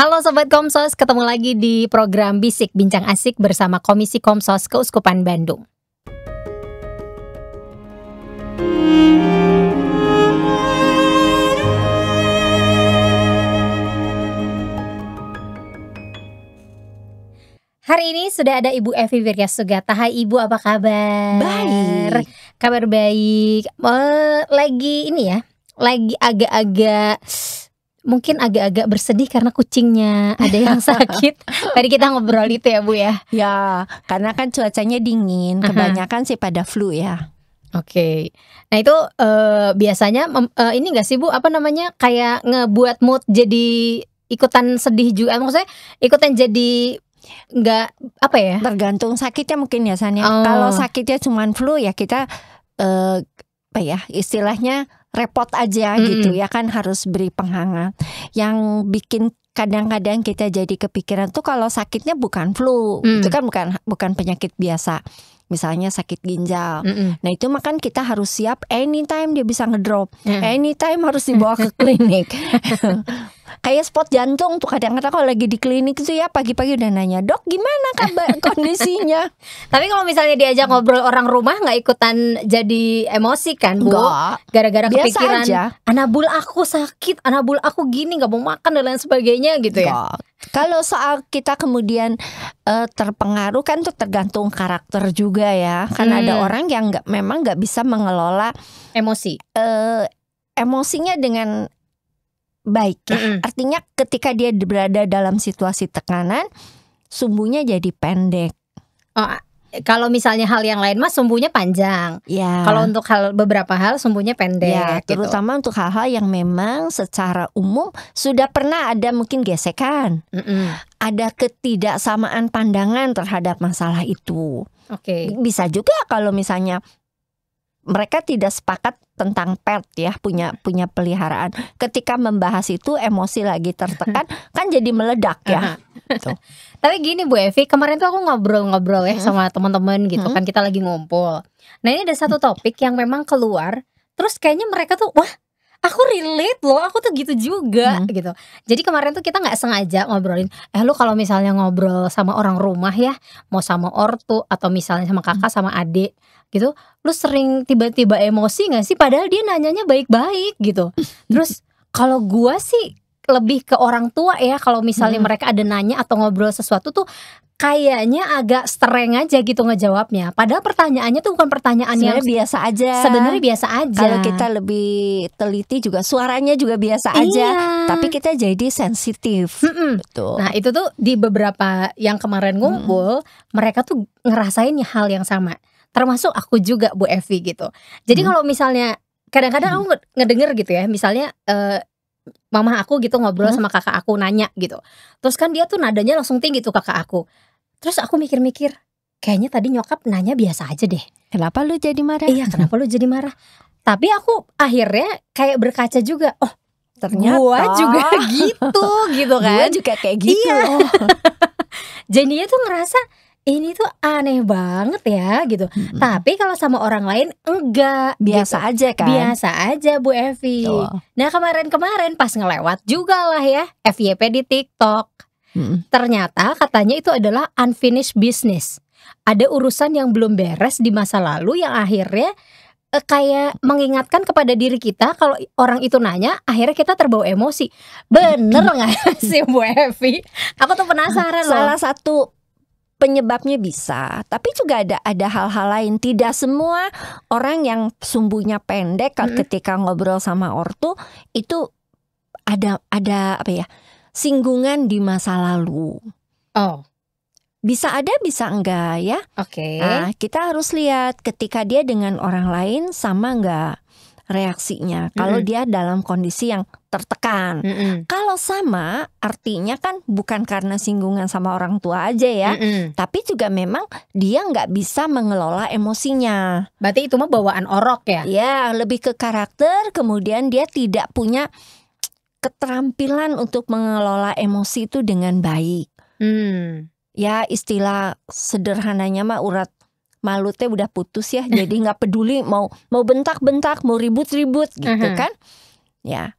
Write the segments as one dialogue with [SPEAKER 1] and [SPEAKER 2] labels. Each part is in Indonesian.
[SPEAKER 1] Halo Sobat Komsos, ketemu lagi di program Bisik Bincang Asik bersama Komisi Komsos Keuskupan Bandung. Hari ini sudah ada Ibu Evi Wiryasugata. Hai Ibu, apa kabar?
[SPEAKER 2] Baik.
[SPEAKER 1] Kabar baik. Lagi ini ya, lagi mungkin agak-agak bersedih karena kucingnya ada yang sakit. Tadi kita ngobrol itu ya Bu ya.
[SPEAKER 2] Ya, karena kan cuacanya dingin, kebanyakan sih pada flu ya.
[SPEAKER 1] Oke. Nah itu biasanya ini gak sih Bu, apa namanya, kayak ngebuat mood jadi ikutan sedih juga. Maksudnya ikutan jadi nggak apa ya?
[SPEAKER 2] Tergantung sakitnya mungkin ya San ya. Kalau sakitnya cuman flu ya kita apa ya istilahnya repot aja gitu ya kan, harus beri penghangat. Yang bikin kadang-kadang kita jadi kepikiran tuh kalau sakitnya bukan flu, itu kan bukan penyakit biasa. Misalnya sakit ginjal. Nah itu makan kita harus siap anytime dia bisa ngedrop. Anytime harus dibawa ke klinik. Kayak spot jantung tuh kadang-kadang kalau lagi di klinik itu ya pagi-pagi udah nanya, "Dok, gimana kabar kondisinya?"
[SPEAKER 1] Tapi kalau misalnya diajak ngobrol orang rumah nggak ikutan jadi emosi kan Bu?
[SPEAKER 2] Enggak.
[SPEAKER 1] Gara-gara
[SPEAKER 2] Biasa
[SPEAKER 1] kepikiran
[SPEAKER 2] aja.
[SPEAKER 1] anabul aku sakit, anabul aku gini, nggak mau makan dan lain sebagainya gitu ya.
[SPEAKER 2] Enggak. Kalau soal kita kemudian terpengaruh kan tuh tergantung karakter juga ya. Kan ada orang yang memang nggak bisa mengelola
[SPEAKER 1] Emosi.
[SPEAKER 2] emosinya dengan baik ya. Artinya ketika dia berada dalam situasi tekanan, sumbunya jadi pendek.
[SPEAKER 1] Oh, kalau misalnya hal yang lain mah sumbunya panjang.
[SPEAKER 2] Ya.
[SPEAKER 1] Kalau untuk beberapa hal sumbunya pendek.
[SPEAKER 2] Ya,
[SPEAKER 1] gitu.
[SPEAKER 2] terutama untuk hal-hal yang memang secara umum sudah pernah ada mungkin gesekan, ada ketidaksamaan pandangan terhadap masalah itu.
[SPEAKER 1] Oke.
[SPEAKER 2] Bisa juga kalau misalnya mereka tidak sepakat tentang pet ya, punya peliharaan. Ketika membahas itu emosi lagi tertekan kan jadi meledak ya. Tuh.
[SPEAKER 1] Tapi gini Bu Evi, kemarin tuh aku ngobrol-ngobrol ya sama teman-teman gitu kan, kita lagi ngumpul. Nah ini ada satu topik yang memang keluar, terus kayaknya mereka tuh wah, aku relate loh, aku tuh gitu juga gitu. Jadi kemarin tuh kita nggak sengaja ngobrolin, lu kalau misalnya ngobrol sama orang rumah ya, mau sama ortu atau misalnya sama kakak sama adik gitu, lu sering tiba-tiba emosi nggak sih? Padahal dia nanyanya baik-baik gitu. Terus kalau gua sih lebih ke orang tua ya, kalau misalnya mereka ada nanya atau ngobrol sesuatu tuh kayaknya agak streng aja gitu ngejawabnya. Padahal pertanyaannya tuh bukan pertanyaan yang
[SPEAKER 2] biasa aja.
[SPEAKER 1] Sebenarnya biasa aja.
[SPEAKER 2] Kalau kita lebih teliti juga suaranya juga biasa aja. Tapi kita jadi sensitif. Betul.
[SPEAKER 1] Nah itu tuh di beberapa yang kemarin ngumpul, mereka tuh ngerasain hal yang sama. Termasuk aku juga Bu Evi gitu. Jadi kalau misalnya kadang-kadang aku ngedenger gitu ya, misalnya mama aku gitu ngobrol sama kakak aku nanya gitu. Terus kan dia tuh nadanya langsung tinggi tuh kakak aku. Terus aku mikir-mikir, kayaknya tadi nyokap nanya biasa aja deh.
[SPEAKER 2] Kenapa lu jadi marah?
[SPEAKER 1] Iya, kenapa lu jadi marah? Tapi aku akhirnya kayak berkaca juga, oh
[SPEAKER 2] ternyata
[SPEAKER 1] gua juga gitu kan.
[SPEAKER 2] Gua juga kayak gitu.
[SPEAKER 1] Iya. Jadinya tuh ngerasa ini tuh aneh banget ya gitu. Tapi kalau sama orang lain enggak,
[SPEAKER 2] biasa
[SPEAKER 1] gitu.
[SPEAKER 2] Aja kan.
[SPEAKER 1] Biasa aja Bu Evi. Nah kemarin pas ngelewat juga lah ya FYP di TikTok. Ternyata katanya itu adalah unfinished business. Ada urusan yang belum beres di masa lalu yang akhirnya kayak mengingatkan kepada diri kita kalau orang itu nanya, akhirnya kita terbawa emosi. Bener gak sih Bu Evi? Aku tuh penasaran loh.
[SPEAKER 2] Salah satu penyebabnya bisa, tapi juga ada hal-hal lain. Tidak semua orang yang sumbunya pendek ketika ngobrol sama ortu itu ada apa ya, singgungan di masa lalu.
[SPEAKER 1] Oh,
[SPEAKER 2] bisa ada, bisa enggak ya.
[SPEAKER 1] Oke.
[SPEAKER 2] Nah, kita harus lihat ketika dia dengan orang lain sama enggak reaksinya. Kalau dia dalam kondisi yang tertekan. Kalau sama, artinya kan bukan karena singgungan sama orang tua aja ya, tapi juga memang dia nggak bisa mengelola emosinya.
[SPEAKER 1] Berarti itu mah bawaan orok ya?
[SPEAKER 2] Ya, lebih ke karakter. Kemudian dia tidak punya keterampilan untuk mengelola emosi itu dengan baik. Ya, istilah sederhananya mah urat malutnya udah putus ya, jadi nggak peduli mau bentak-bentak, mau ribut-ribut gitu kan. Ya,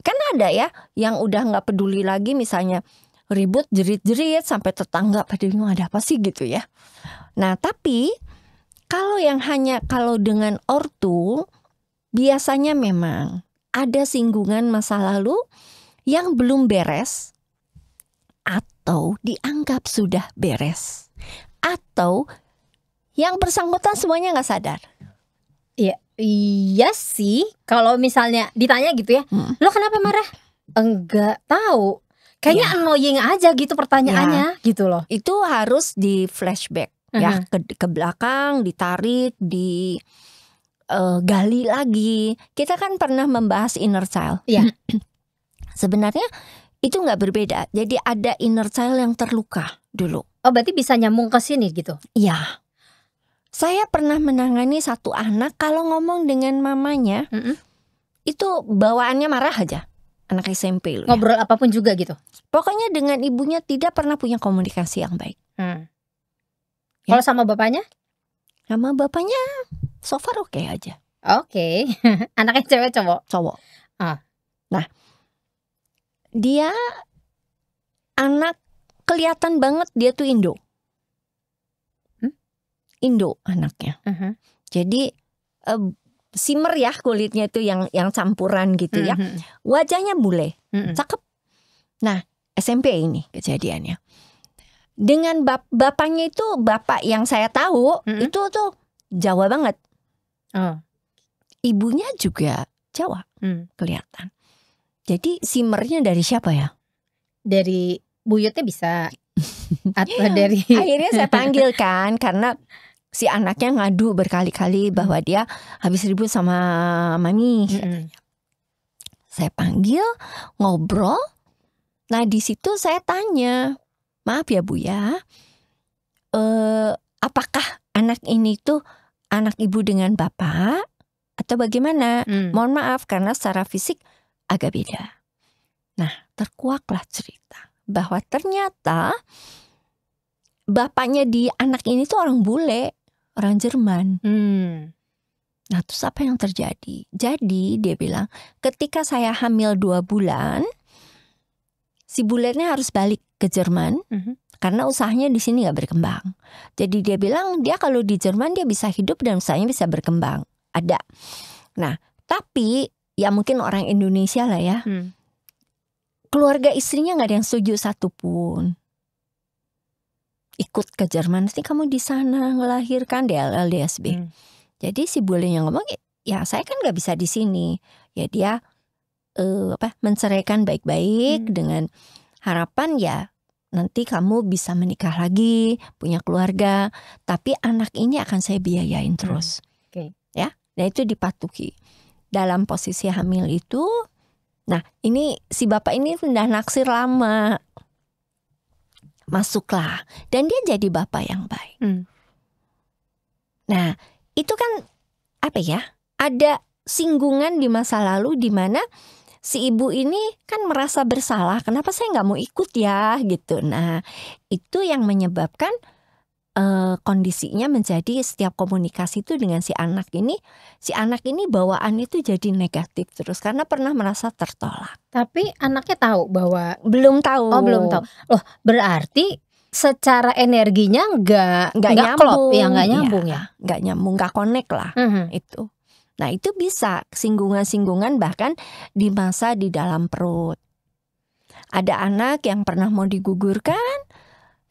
[SPEAKER 2] kan ada ya yang udah nggak peduli lagi, misalnya ribut jerit-jerit sampai tetangga pada bingung ada apa sih gitu ya. Nah tapi kalau dengan ortu biasanya memang ada singgungan masa lalu yang belum beres atau dianggap sudah beres, atau yang bersangkutan semuanya nggak sadar.
[SPEAKER 1] Iya sih, kalau misalnya ditanya gitu ya, lo kenapa marah? Enggak tahu. Kayaknya annoying aja gitu pertanyaannya gitu loh.
[SPEAKER 2] Itu harus di flashback ya, ke belakang, ditarik, gali lagi. Kita kan pernah membahas inner child.
[SPEAKER 1] Iya.
[SPEAKER 2] Sebenarnya itu nggak berbeda. Jadi ada inner child yang terluka dulu.
[SPEAKER 1] Oh berarti bisa nyambung ke sini gitu?
[SPEAKER 2] Iya. Saya pernah menangani satu anak kalau ngomong dengan mamanya itu bawaannya marah aja. Anak SMP loh.
[SPEAKER 1] Ngobrol apapun juga gitu?
[SPEAKER 2] Pokoknya dengan ibunya tidak pernah punya komunikasi yang baik.
[SPEAKER 1] Kalau sama bapaknya?
[SPEAKER 2] Sama bapaknya so far oke aja.
[SPEAKER 1] Oke. Anaknya cewek cowok?
[SPEAKER 2] Cowok. Nah, dia anak kelihatan banget dia tuh Indo. Indo anaknya. Jadi simmer ya kulitnya itu yang campuran gitu ya. Wajahnya bule, cakep. Nah SMP ini kejadiannya. Dengan bapaknya itu, bapak yang saya tahu itu tuh Jawa banget. Ibunya juga Jawa kelihatan. Jadi simmernya dari siapa ya?
[SPEAKER 1] Dari buyutnya bisa. Atau dari
[SPEAKER 2] akhirnya saya panggil kan, karena si anaknya ngadu berkali-kali bahwa dia habis ribut sama mami. Saya panggil, ngobrol. Nah di situ saya tanya, maaf ya Bu ya, apakah anak ini tuh anak ibu dengan bapak atau bagaimana? Mohon maaf karena secara fisik agak beda. Nah terkuaklah cerita bahwa ternyata bapaknya di anak ini tuh orang bule, orang Jerman. Nah terus apa yang terjadi? Jadi dia bilang ketika saya hamil 2 bulan, si bulenya harus balik ke Jerman karena usahanya di sini nggak berkembang. Jadi dia bilang dia kalau di Jerman dia bisa hidup dan usahanya bisa berkembang. Ada. Nah tapi ya mungkin orang Indonesia lah ya. Keluarga istrinya nggak ada yang setuju satupun ikut ke Jerman. Nanti kamu di sana ngelahirkan DLL DSB. Jadi si bulenya ngomong ya saya kan nggak bisa di sini. Ya dia menceraikan baik-baik dengan harapan ya nanti kamu bisa menikah lagi, punya keluarga, tapi anak ini akan saya biayain terus. Ya, nah itu dipatuhi. Dalam posisi hamil itu, nah ini si bapak ini udah naksir lama, masuklah dan dia jadi bapak yang baik. Nah itu kan apa ya? Ada singgungan di masa lalu di mana si ibu ini kan merasa bersalah, kenapa saya nggak mau ikut ya gitu. Nah itu yang menyebabkan kondisinya menjadi setiap komunikasi itu dengan si anak ini bawaan itu jadi negatif terus karena pernah merasa tertolak.
[SPEAKER 1] Tapi anaknya tahu bahwa
[SPEAKER 2] belum tahu.
[SPEAKER 1] Oh belum tahu. Loh berarti secara energinya nggak klop ya, nggak nyambung ya,
[SPEAKER 2] nggak nyambung, nggak connect lah itu. Nah itu bisa singgungan-singgungan bahkan di masa di dalam perut. Ada anak yang pernah mau digugurkan.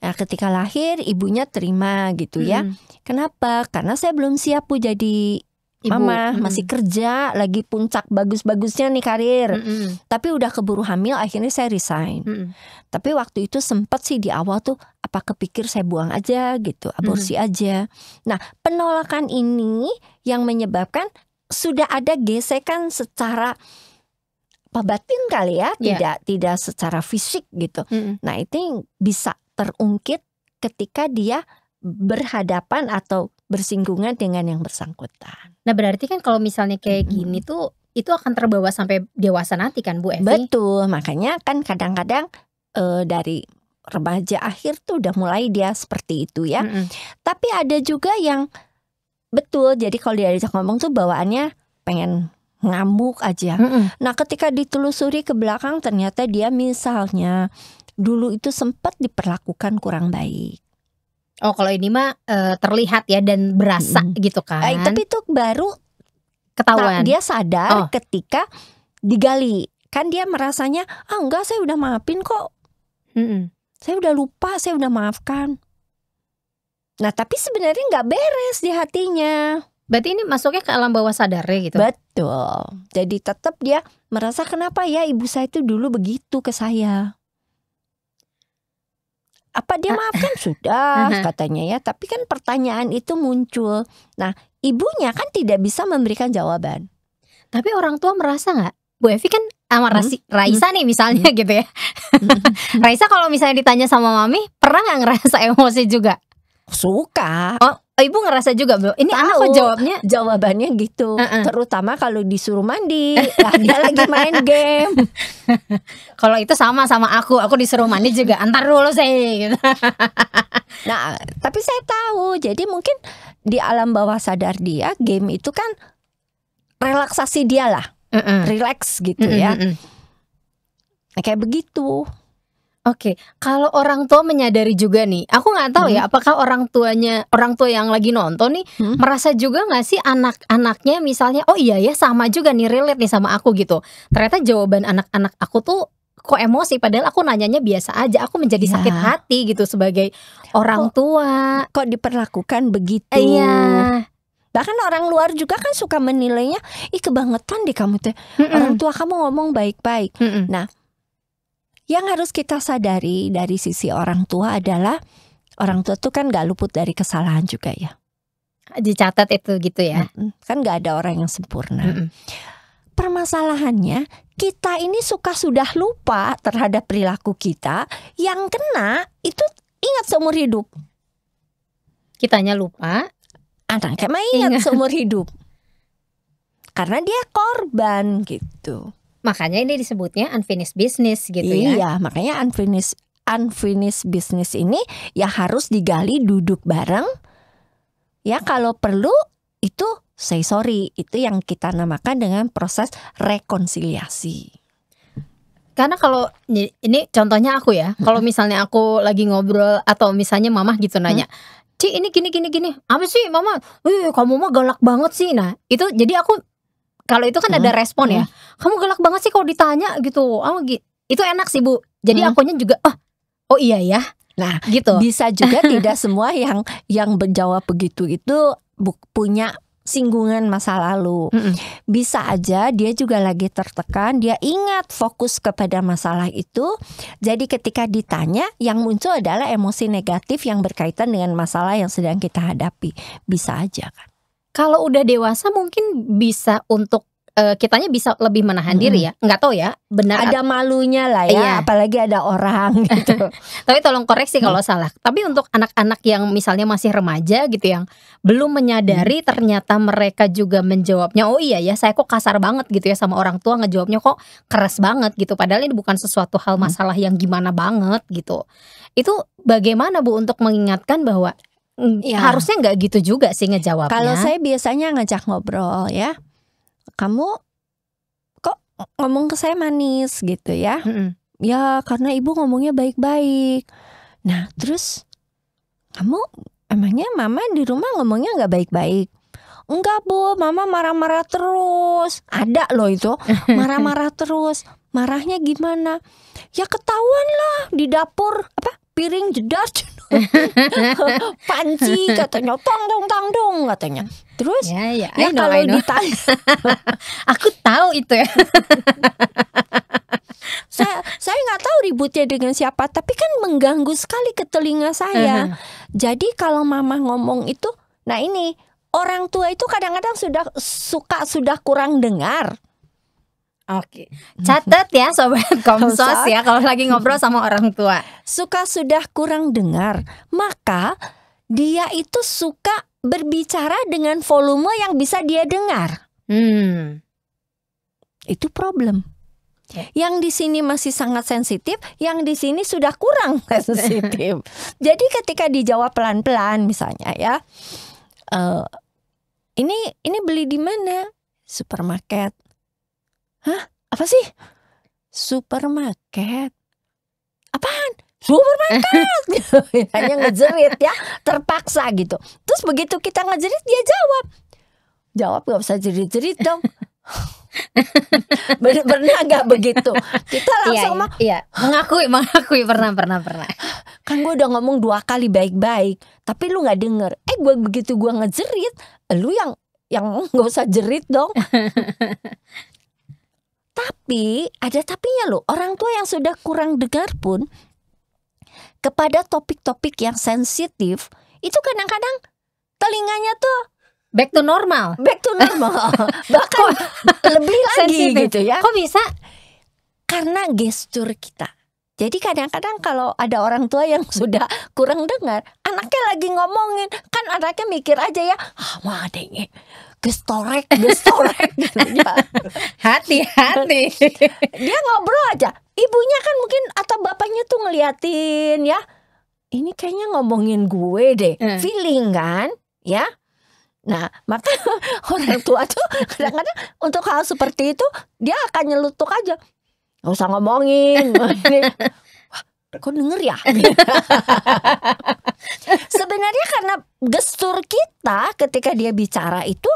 [SPEAKER 2] Nah ketika lahir ibunya terima gitu ya. Kenapa? Karena saya belum siap Bu jadi ibu. Mama masih kerja, lagi puncak bagus-bagusnya nih karir. Tapi udah keburu hamil, akhirnya saya resign. Tapi waktu itu sempat sih di awal tuh apa kepikir saya buang aja gitu, aborsi aja. Nah penolakan ini yang menyebabkan sudah ada gesekan secara batin kali ya, tidak secara fisik gitu. Nah itu bisa terungkit ketika dia berhadapan atau bersinggungan dengan yang bersangkutan.
[SPEAKER 1] Nah berarti kan kalau misalnya kayak gini tuh itu akan terbawa sampai dewasa nanti kan Bu Evi?
[SPEAKER 2] Betul, makanya kan kadang-kadang dari remaja akhir tuh udah mulai dia seperti itu ya. Tapi ada juga yang betul, jadi kalau diajak ngomong tuh bawaannya pengen ngamuk aja. Nah ketika ditelusuri ke belakang ternyata dia misalnya dulu itu sempat diperlakukan kurang baik.
[SPEAKER 1] Oh kalau ini mah terlihat ya dan berasa gitu kan.
[SPEAKER 2] Tapi itu baru
[SPEAKER 1] ketahuan.
[SPEAKER 2] Dia sadar ketika digali. Kan dia merasanya enggak, saya udah maafin kok. Saya udah lupa, saya udah maafkan. Nah tapi sebenarnya nggak beres di hatinya.
[SPEAKER 1] Berarti ini masuknya ke alam bawah sadarnya gitu.
[SPEAKER 2] Betul. Jadi tetap dia merasa kenapa ya ibu saya itu dulu begitu ke saya. Apa dia maafkan? Sudah katanya ya. Tapi kan pertanyaan itu muncul. Nah ibunya kan tidak bisa memberikan jawaban.
[SPEAKER 1] Tapi orang tua merasa gak? Bu Evi kan sama Raisa nih misalnya gitu ya. Raisa kalau misalnya ditanya sama mami, pernah gak ngerasa emosi juga?
[SPEAKER 2] Suka.
[SPEAKER 1] Oh ibu ngerasa juga Bro. Ini anak kok jawabnya?
[SPEAKER 2] Jawabannya gitu. Terutama kalau disuruh mandi, dia lagi main game.
[SPEAKER 1] Kalau itu sama aku disuruh mandi juga antar dulu sih gitu.
[SPEAKER 2] Nah tapi saya tahu. Jadi mungkin di alam bawah sadar dia, game itu kan relaksasi dia lah. Relax gitu ya. Nah, kayak begitu.
[SPEAKER 1] Oke, kalau orang tua menyadari juga nih, aku nggak tahu ya, apakah orang tua yang lagi nonton nih merasa juga nggak sih anak-anaknya misalnya, oh iya ya sama juga nih relate nih sama aku gitu. Ternyata jawaban anak-anak aku tuh kok emosi, padahal aku nanyanya biasa aja. Aku menjadi sakit hati gitu sebagai orang tua.
[SPEAKER 2] Kok diperlakukan begitu?
[SPEAKER 1] Iya.
[SPEAKER 2] Bahkan orang luar juga kan suka menilainya, ih kebangetan deh kamu teh. Orang tua kamu ngomong baik-baik. Nah. Yang harus kita sadari dari sisi orang tua adalah orang tua tuh kan gak luput dari kesalahan juga ya.
[SPEAKER 1] Dicatat itu gitu ya.
[SPEAKER 2] Kan gak ada orang yang sempurna. Permasalahannya kita ini sudah lupa terhadap perilaku kita. Yang kena itu ingat seumur hidup.
[SPEAKER 1] Kitanya lupa,
[SPEAKER 2] anaknya mah ingat seumur hidup. Karena dia korban gitu.
[SPEAKER 1] Makanya ini disebutnya unfinished business gitu ya.
[SPEAKER 2] Iya, makanya unfinished business ini ya harus digali, duduk bareng. Ya kalau perlu itu say sorry. Itu yang kita namakan dengan proses rekonsiliasi.
[SPEAKER 1] Karena kalau ini contohnya aku ya, kalau misalnya aku lagi ngobrol atau misalnya mama gitu nanya, Ci ini gini. Apa sih mama? Kamu mah galak banget sih. Nah itu jadi aku kalau itu kan ada respon ya. Kamu galak banget sih kalau ditanya gitu. Itu enak sih Bu. Jadi akunya juga oh iya ya.
[SPEAKER 2] Nah
[SPEAKER 1] gitu.
[SPEAKER 2] Bisa juga tidak semua yang menjawab begitu itu punya singgungan masa lalu. Bisa aja dia juga lagi tertekan. Dia ingat fokus kepada masalah itu. Jadi ketika ditanya yang muncul adalah emosi negatif yang berkaitan dengan masalah yang sedang kita hadapi. Bisa aja kan.
[SPEAKER 1] Kalau udah dewasa mungkin bisa untuk kitanya bisa lebih menahan diri ya. Nggak tahu ya benar.
[SPEAKER 2] Ada malunya lah ya. Iya. Apalagi ada orang gitu.
[SPEAKER 1] Tapi tolong koreksi kalau salah. Tapi untuk anak-anak yang misalnya masih remaja gitu, yang belum menyadari ternyata mereka juga menjawabnya, oh iya ya saya kok kasar banget gitu ya sama orang tua, ngejawabnya kok keras banget gitu. Padahal ini bukan sesuatu hal masalah yang gimana banget gitu. Itu bagaimana Bu untuk mengingatkan bahwa harusnya nggak gitu juga sih ngejawabnya.
[SPEAKER 2] Kalau saya biasanya ngajak ngobrol ya, kamu kok ngomong ke saya manis gitu ya. Ya karena ibu ngomongnya baik-baik. Nah terus kamu emangnya mama di rumah ngomongnya gak baik-baik? Enggak Bu, mama marah-marah terus. Ada loh itu, marah-marah terus. Marahnya gimana? Ya ketahuan lah di dapur, piring jedar panci katanya tong katanya. Terus ya kalau ditanya
[SPEAKER 1] aku tahu itu ya.
[SPEAKER 2] saya nggak tahu ributnya dengan siapa, tapi kan mengganggu sekali ke telinga saya. Jadi kalau mama ngomong itu, nah ini orang tua itu kadang-kadang sudah kurang dengar.
[SPEAKER 1] Oke, catat ya Sobat Komsos ya kalau lagi ngobrol sama orang tua.
[SPEAKER 2] Sudah kurang dengar, maka dia itu suka berbicara dengan volume yang bisa dia dengar. Itu problem. Yang di sini masih sangat sensitif, yang di sini sudah kurang sensitif. Jadi ketika dijawab pelan-pelan misalnya ya, ini beli di mana? Supermarket. Hah? Apa sih? Supermarket. Apaan? Supermarket. Hanya ngejerit ya, terpaksa gitu. Terus begitu kita ngejerit dia jawab gak usah jerit-jerit dong. Pernah gak begitu? Kita langsung
[SPEAKER 1] mengakui pernah.
[SPEAKER 2] Kan gue udah ngomong 2 kali baik-baik, tapi lu gak denger. Begitu gue ngejerit, lu yang gak usah jerit dong. Tapi ada tapinya loh. Orang tua yang sudah kurang dengar pun kepada topik-topik yang sensitif itu kadang-kadang telinganya tuh
[SPEAKER 1] back to normal.
[SPEAKER 2] Bahkan lebih lagi gitu ya.
[SPEAKER 1] Kok bisa?
[SPEAKER 2] Karena gestur kita. Jadi kadang-kadang kalau ada orang tua yang sudah kurang dengar, anaknya lagi ngomongin, kan anaknya mikir aja ya, mah adeknya gestorek gitu ya.
[SPEAKER 1] Hati-hati.
[SPEAKER 2] Dia ngobrol aja. Ibunya kan mungkin atau bapaknya tuh ngeliatin ya. Ini kayaknya ngomongin gue deh. Feeling kan, ya. Nah, maka orang tua tuh kadang-kadang untuk hal seperti itu dia akan nyelutuk aja. Gak usah ngomongin. Kok denger ya? Sebenarnya karena gestur kita ketika dia bicara itu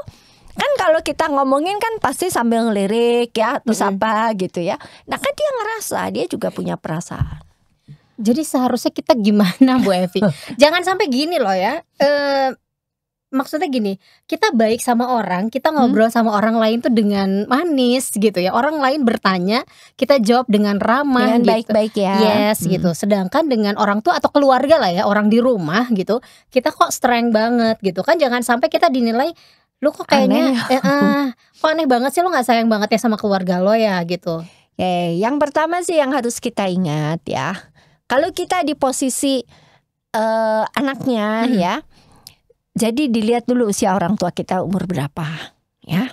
[SPEAKER 2] kan kalau kita ngomongin kan pasti sambil ngelirik ya, terus apa gitu ya. Nah kan dia ngerasa, dia juga punya perasaan.
[SPEAKER 1] Jadi seharusnya kita gimana Bu Evi? Jangan sampai gini loh ya. Maksudnya gini, kita baik sama orang, kita ngobrol sama orang lain tuh dengan manis gitu ya. Orang lain bertanya, kita jawab dengan ramah,
[SPEAKER 2] dengan
[SPEAKER 1] gitu.
[SPEAKER 2] Baik-baik ya.
[SPEAKER 1] Yes gitu. Sedangkan dengan orang tua atau keluarga lah ya, orang di rumah gitu, kita kok strength banget gitu kan. Jangan sampai kita dinilai, lu kok kayaknya kok aneh banget sih, lu gak sayang banget ya sama keluarga lo ya gitu.
[SPEAKER 2] Yang pertama sih yang harus kita ingat ya, kalau kita di posisi anaknya ya, jadi dilihat dulu usia orang tua kita umur berapa ya.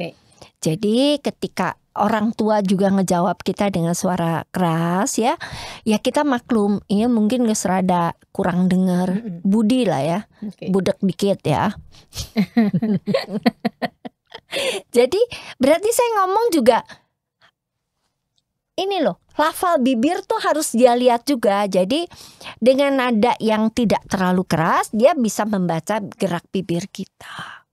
[SPEAKER 2] Jadi ketika orang tua juga ngejawab kita dengan suara keras ya kita maklum, ini mungkin geus rada kurang dengar, budi lah ya, budek dikit ya. Jadi berarti saya ngomong juga ini loh, lafal bibir tuh harus dia lihat juga. Jadi dengan nada yang tidak terlalu keras, dia bisa membaca gerak bibir kita.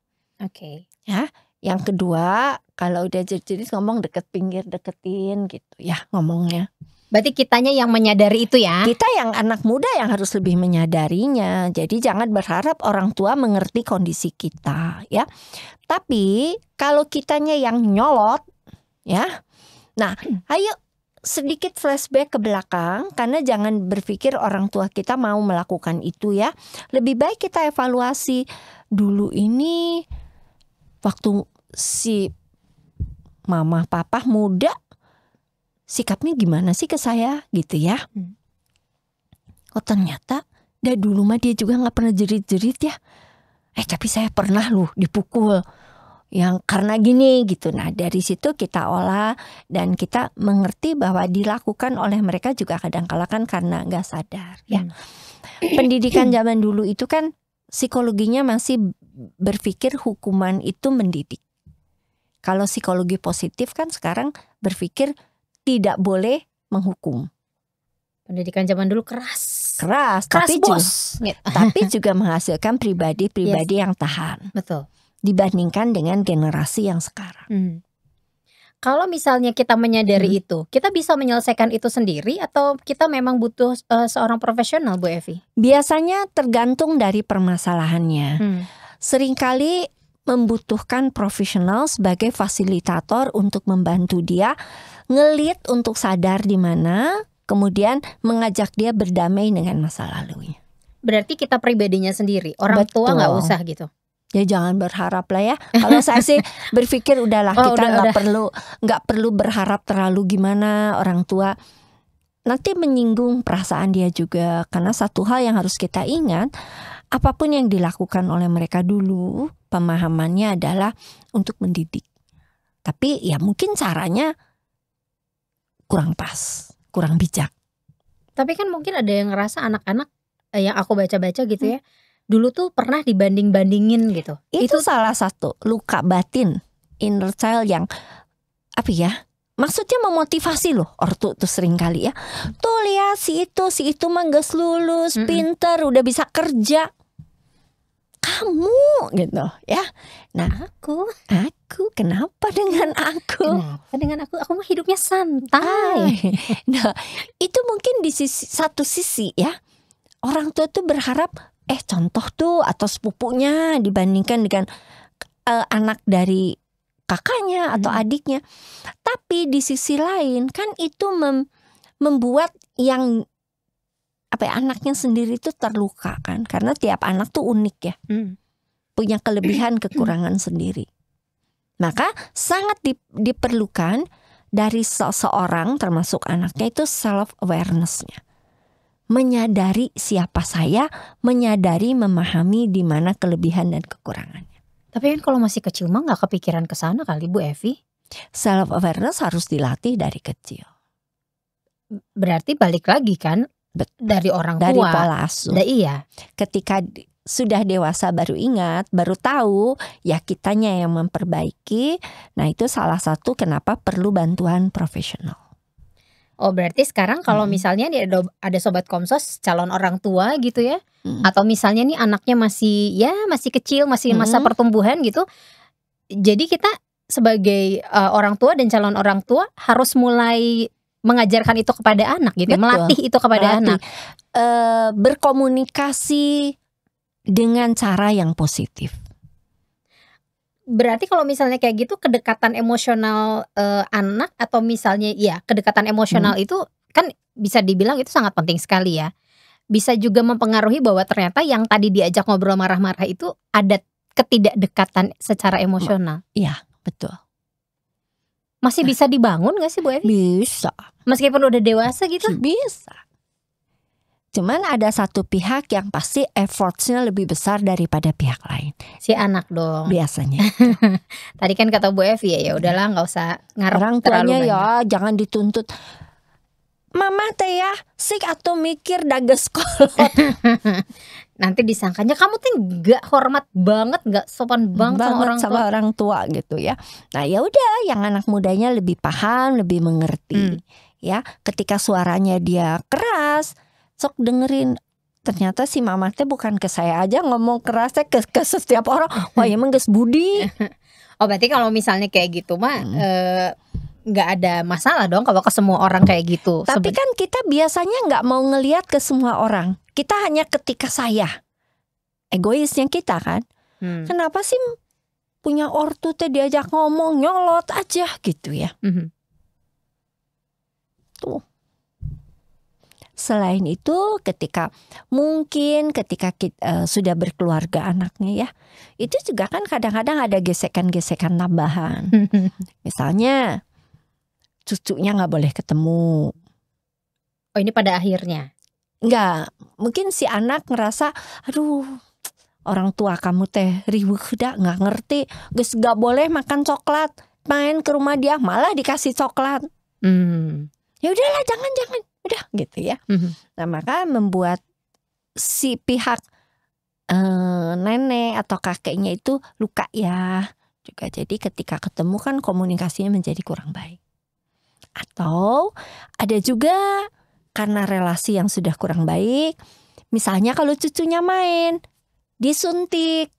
[SPEAKER 2] Ya. Yang kedua, kalau udah jerit-jerit ngomong deket pinggir, deketin gitu ya ngomongnya.
[SPEAKER 1] Berarti kitanya yang menyadari itu ya.
[SPEAKER 2] Kita yang anak muda yang harus lebih menyadarinya. Jadi jangan berharap orang tua mengerti kondisi kita ya. Tapi kalau kitanya yang nyolot ya. Nah, ayo sedikit flashback ke belakang, karena jangan berpikir orang tua kita mau melakukan itu ya. Lebih baik kita evaluasi dulu ini waktu si mama papa muda sikapnya gimana sih ke saya gitu ya. Oh ternyata dari dulu mah dia juga gak pernah jerit-jerit ya. Tapi saya pernah loh dipukul yang karena gini gitu. Nah dari situ kita olah dan kita mengerti bahwa dilakukan oleh mereka juga kadang-kala kan karena gak sadar ya. Pendidikan zaman dulu itu kan psikologinya masih berpikir hukuman itu mendidik. Kalau psikologi positif kan sekarang berpikir tidak boleh menghukum.
[SPEAKER 1] Pendidikan zaman dulu keras
[SPEAKER 2] tapi
[SPEAKER 1] bos.
[SPEAKER 2] Tapi juga menghasilkan pribadi-pribadi yang tahan.
[SPEAKER 1] Betul.
[SPEAKER 2] Dibandingkan dengan generasi yang sekarang.
[SPEAKER 1] Kalau misalnya kita menyadari itu, kita bisa menyelesaikan itu sendiri atau kita memang butuh seorang profesional, Bu Evi?
[SPEAKER 2] Biasanya tergantung dari permasalahannya. Seringkali membutuhkan profesional sebagai fasilitator untuk membantu dia ngelit untuk sadar di mana, kemudian mengajak dia berdamai dengan masa lalunya.
[SPEAKER 1] Berarti kita pribadinya sendiri, orang tua nggak usah gitu.
[SPEAKER 2] Ya jangan berharap lah ya. Kalau saya sih berpikir udahlah kita nggak perlu berharap terlalu gimana orang tua. Nanti menyinggung perasaan dia juga. Karena satu hal yang harus kita ingat, apapun yang dilakukan oleh mereka dulu, pemahamannya adalah untuk mendidik. Tapi ya mungkin caranya kurang pas, kurang bijak.
[SPEAKER 1] Tapi kan mungkin ada yang ngerasa anak-anak yang aku baca-baca gitu ya, dulu tuh pernah dibanding-bandingin gitu.
[SPEAKER 2] Itu salah satu luka batin inner child yang maksudnya memotivasi loh ortu tuh sering kali ya. Tuh lihat si itu mah geus lulus, pinter, udah bisa kerja. Kamu gitu ya. Nah, aku kenapa dengan aku?
[SPEAKER 1] Kenapa dengan aku? Aku mah hidupnya santai.
[SPEAKER 2] Nah, itu mungkin di satu sisi ya. Orang tua tuh berharap contoh tuh atau sepupunya dibandingkan dengan anak dari kakaknya atau adiknya. Tapi di sisi lain kan itu membuat yang anaknya sendiri tuh terluka kan, karena tiap anak tuh unik ya, punya kelebihan kekurangan sendiri. Maka sangat diperlukan dari seseorang termasuk anaknya itu self awareness-nya, menyadari siapa saya, menyadari memahami di mana kelebihan dan kekurangannya.
[SPEAKER 1] Tapi kan kalau masih kecil mah nggak kepikiran ke sana kali Bu Evi.
[SPEAKER 2] Self awareness harus dilatih dari kecil.
[SPEAKER 1] Berarti balik lagi kan dari orang tua,
[SPEAKER 2] dari pola asuh.
[SPEAKER 1] Iya.
[SPEAKER 2] Ketika sudah dewasa baru ingat, baru tahu ya kitanya yang memperbaiki. Nah itu salah satu kenapa perlu bantuan profesional.
[SPEAKER 1] Oh berarti sekarang kalau misalnya nih ada sobat Komsos calon orang tua gitu ya, atau misalnya nih anaknya masih kecil, masih masa pertumbuhan gitu. Jadi kita sebagai orang tua dan calon orang tua harus mulai mengajarkan itu kepada anak gitu. Betul. Melatih itu kepada anak.
[SPEAKER 2] Berkomunikasi dengan cara yang positif.
[SPEAKER 1] Berarti kalau misalnya kayak gitu kedekatan emosional anak atau misalnya kedekatan emosional itu kan bisa dibilang itu sangat penting sekali ya. Bisa juga mempengaruhi bahwa ternyata yang tadi diajak ngobrol marah-marah itu ada ketidakdekatan secara emosional.
[SPEAKER 2] Iya, betul.
[SPEAKER 1] Masih bisa dibangun gak sih Bu Evi?
[SPEAKER 2] Bisa.
[SPEAKER 1] Meskipun udah dewasa gitu?
[SPEAKER 2] Bisa. Cuman ada satu pihak yang pasti effortnya lebih besar daripada pihak lain.
[SPEAKER 1] Si anak dong.
[SPEAKER 2] Biasanya.
[SPEAKER 1] Tadi kan kata Bu Evi ya udahlah nggak usah ngarep
[SPEAKER 2] orang
[SPEAKER 1] terlalu
[SPEAKER 2] tuanya
[SPEAKER 1] banyak.
[SPEAKER 2] Jangan dituntut. Mama teh ya sik atau mikir dages kolot.
[SPEAKER 1] Nanti disangkanya kamu tuh nggak hormat banget, nggak sopan banget sama
[SPEAKER 2] orang tua gitu ya. Nah ya udah, yang anak mudanya lebih paham, lebih mengerti. Ya, ketika suaranya dia keras, sok dengerin. Ternyata si mama teh bukan ke saya aja ngomong kerasnya ke setiap orang. Wah emang geus budi.
[SPEAKER 1] Oh berarti kalau misalnya kayak gitu mah nggak ada masalah dong kalau ke semua orang kayak gitu.
[SPEAKER 2] Tapi kan kita biasanya nggak mau ngelihat ke semua orang. Kita hanya ketika saya. Egoisnya kita kan. Kenapa sih punya ortu teh diajak ngomong nyolot aja gitu ya. Tuh. Selain itu ketika kita sudah berkeluarga anaknya ya, itu juga kan kadang-kadang ada gesekan-gesekan tambahan. Misalnya cucunya nggak boleh ketemu.
[SPEAKER 1] Oh ini pada akhirnya?
[SPEAKER 2] Enggak, mungkin si anak ngerasa, aduh orang tua kamu teh riweuh dah nggak ngerti, geus nggak boleh makan coklat, main ke rumah dia malah dikasih coklat. Ya udahlah jangan udah gitu ya. Nah maka membuat si pihak nenek atau kakeknya itu luka ya juga. Jadi ketika ketemu kan komunikasinya menjadi kurang baik. Atau ada juga karena relasi yang sudah kurang baik, misalnya kalau cucunya main disuntik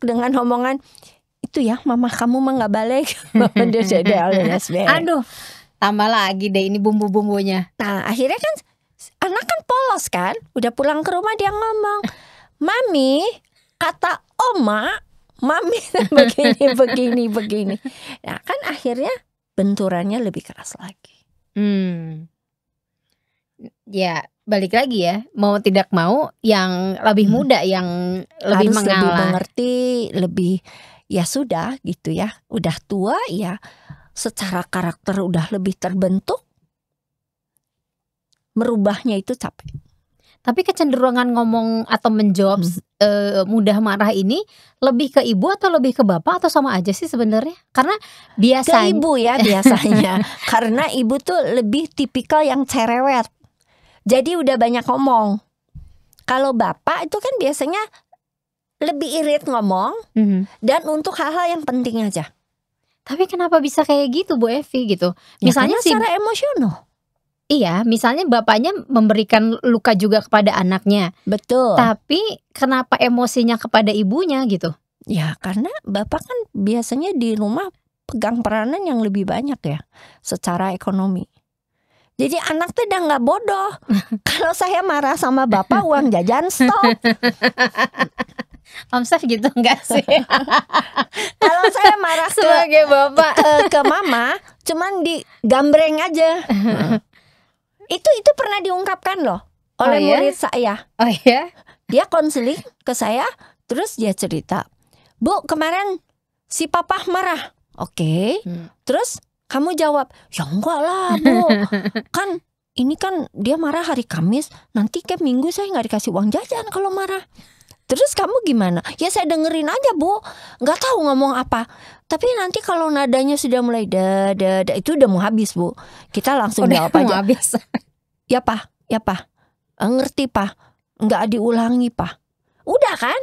[SPEAKER 2] dengan omongan itu ya mama kamu mah nggak balik.
[SPEAKER 1] Aduh, tambah lagi deh ini bumbu-bumbunya.
[SPEAKER 2] Nah akhirnya kan anak kan polos kan, udah pulang ke rumah dia ngomong, mami kata oma, mami begini. Nah kan akhirnya benturannya lebih keras lagi.
[SPEAKER 1] Ya balik lagi ya, mau tidak mau yang lebih muda yang lebih
[SPEAKER 2] harus
[SPEAKER 1] mengalah,
[SPEAKER 2] lebih mengerti, lebih ya sudah gitu ya, udah tua ya, secara karakter udah lebih terbentuk, merubahnya itu capek.
[SPEAKER 1] Tapi kecenderungan ngomong atau menjawab mudah marah ini lebih ke ibu atau lebih ke bapak atau sama aja sih sebenarnya? Karena biasanya
[SPEAKER 2] ke ibu ya biasanya. Karena ibu tuh lebih tipikal yang cerewet. Jadi udah banyak ngomong. Kalau bapak itu kan biasanya lebih irit ngomong dan untuk hal-hal yang penting aja.
[SPEAKER 1] Tapi kenapa bisa kayak gitu Bu Evi gitu?
[SPEAKER 2] Ya
[SPEAKER 1] Misalnya
[SPEAKER 2] karena secara emosional.
[SPEAKER 1] iya, misalnya bapaknya memberikan luka juga kepada anaknya,
[SPEAKER 2] Betul.
[SPEAKER 1] tapi kenapa emosinya kepada ibunya gitu?
[SPEAKER 2] Ya karena bapak kan biasanya di rumah pegang peranan yang lebih banyak ya secara ekonomi. Jadi anak tuh udah nggak bodoh. Kalau saya marah sama bapak, uang jajan stop.
[SPEAKER 1] Om Sef gitu enggak sih?
[SPEAKER 2] Kalau saya marah
[SPEAKER 1] Sebagai bapak.
[SPEAKER 2] ke mama, cuman digambreng aja. Itu pernah diungkapkan loh oleh
[SPEAKER 1] Oh, ya?
[SPEAKER 2] murid saya.
[SPEAKER 1] Oh ya?
[SPEAKER 2] Dia konseling ke saya, terus dia cerita, Bu kemarin si papa marah. Oke. Terus kamu jawab, ya enggak lah Bu, kan ini kan dia marah hari Kamis, nanti ke Minggu saya nggak dikasih uang jajan kalau marah. Terus kamu gimana? Ya saya dengerin aja Bu, nggak tahu ngomong apa. Tapi nanti kalau nadanya sudah mulai itu udah mau habis Bu. Kita langsung
[SPEAKER 1] Udah
[SPEAKER 2] jawab
[SPEAKER 1] mau
[SPEAKER 2] aja.
[SPEAKER 1] habis.
[SPEAKER 2] Ya Pak, ngerti Pak, nggak diulangi Pak. Udah kan?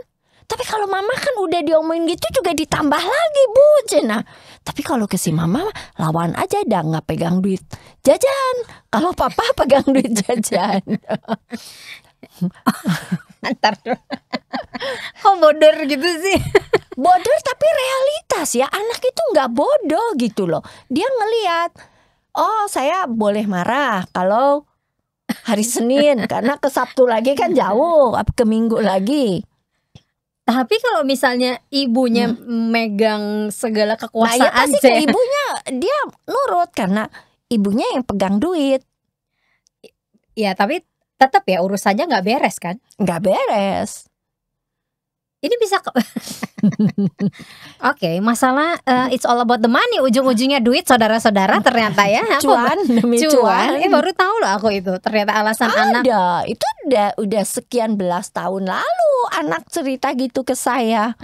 [SPEAKER 2] Tapi kalau mama kan udah diomongin gitu juga ditambah lagi Bu Cina. Tapi kalau ke si mama lawan aja dah, nggak pegang duit jajan. Kalau papa pegang duit jajan.
[SPEAKER 1] Antar. Kok bodor gitu sih?
[SPEAKER 2] Bodoh tapi realitas ya, anak itu nggak bodoh gitu loh. Dia ngelihat, oh saya boleh marah kalau hari Senin karena ke Sabtu lagi kan jauh, ke Minggu lagi.
[SPEAKER 1] Tapi kalau misalnya ibunya megang segala
[SPEAKER 2] Nah
[SPEAKER 1] kekuasaan,
[SPEAKER 2] ya pasti ke ibunya dia nurut karena ibunya yang pegang duit.
[SPEAKER 1] ya tapi tetap ya urusannya nggak beres kan?
[SPEAKER 2] Nggak beres.
[SPEAKER 1] Ini bisa Oke, masalah it's all about the money, ujung-ujungnya duit saudara-saudara ternyata ya.
[SPEAKER 2] Cuan demi cuan.
[SPEAKER 1] Baru tahu loh aku itu ternyata alasan anak.
[SPEAKER 2] Ada, itu udah sekian belas tahun lalu anak cerita gitu ke saya.